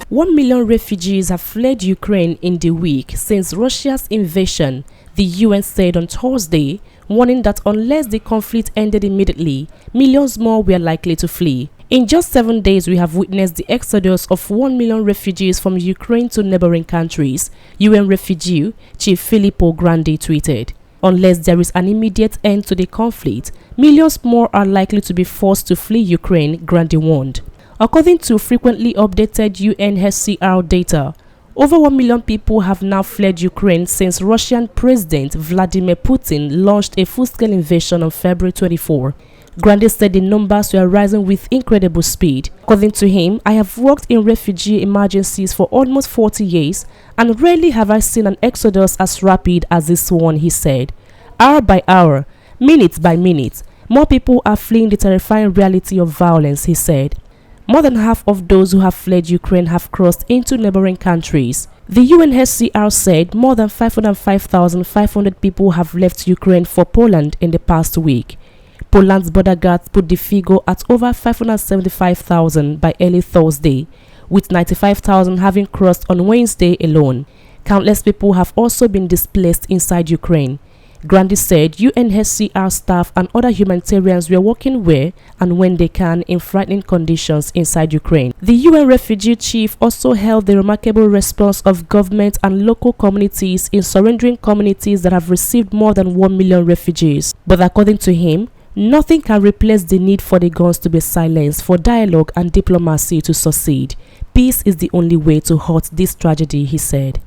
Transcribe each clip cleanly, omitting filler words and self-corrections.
1 million refugees have fled Ukraine in the week since Russia's invasion, the UN said on Thursday, warning that unless the conflict ended immediately, millions more were likely to flee. In just 7 days, we have witnessed the exodus of 1 million refugees from Ukraine to neighboring countries, UN Refugee Chief Filippo Grandi tweeted. Unless there is an immediate end to the conflict, millions more are likely to be forced to flee Ukraine, Grandi warned. According to frequently updated Unhcr data, over 1 million people have now fled Ukraine since Russian President Vladimir Putin launched a full-scale invasion on February 24. Grandi said the numbers were rising with incredible speed. According to him, I have worked in refugee emergencies for almost 40 years and rarely have I seen an exodus as rapid as this one, he said. Hour by hour, minute by minute, more people are fleeing the terrifying reality of violence, he said. More than half of those who have fled Ukraine have crossed into neighboring countries. The UNHCR said more than 505,500 people have left Ukraine for Poland in the past week. Poland's border guards put the figure at over 575,000 by early Thursday, with 95,000 having crossed on Wednesday alone. Countless people have also been displaced inside Ukraine. Grandi said UNHCR staff and other humanitarians were working where and when they can in frightening conditions inside Ukraine. The UN refugee chief also hailed the remarkable response of government and local communities in surrendering communities that have received more than 1 million refugees. But according to him, nothing can replace the need for the guns to be silenced, for dialogue and diplomacy to succeed. Peace is the only way to halt this tragedy, he said.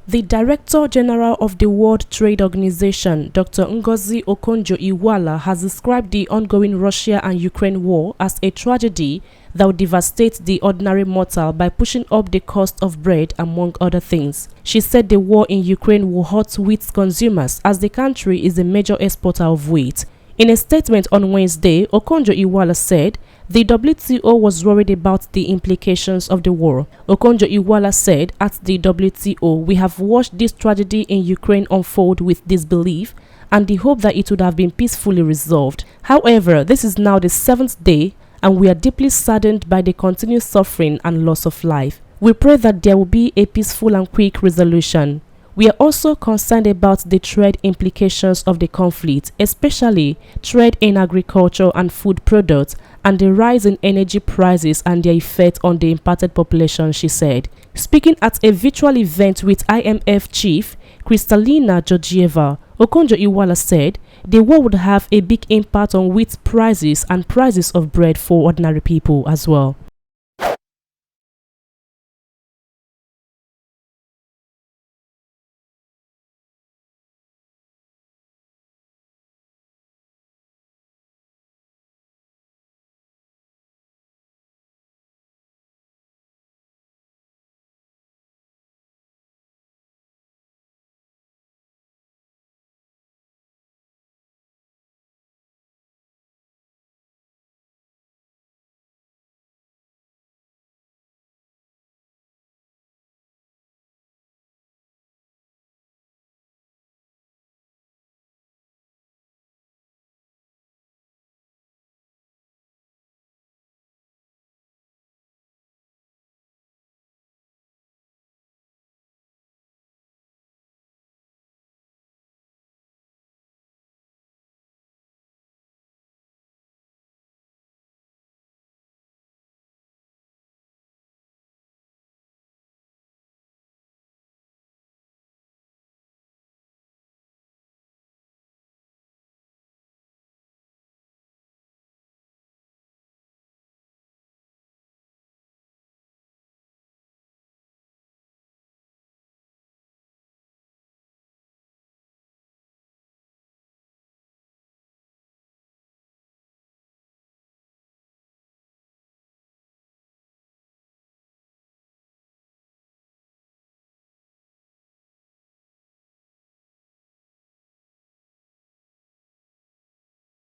The Director General of the World Trade Organization, Dr. Okonjo Iweala, has described the ongoing Russia and Ukraine war as a tragedy that will devastate the ordinary mortal by pushing up the cost of bread, among other things. She said the war in Ukraine will hurt wheat consumers as the country is a major exporter of wheat. In a statement on Wednesday, Okonjo Iweala said the WTO was worried about the implications of the war. Okonjo Iweala said at the WTO, we have watched this tragedy in Ukraine unfold with disbelief and the hope that it would have been peacefully resolved. However, this is now the 7th day and we are deeply saddened by the continued suffering and loss of life. We pray that there will be a peaceful and quick resolution. We are also concerned about the trade implications of the conflict, especially trade in agriculture and food products, and the rise in energy prices and their effect on the impacted population, she said. Speaking at a virtual event with IMF chief Kristalina Georgieva, Okonjo Iweala said the war would have a big impact on wheat prices and prices of bread for ordinary people as well.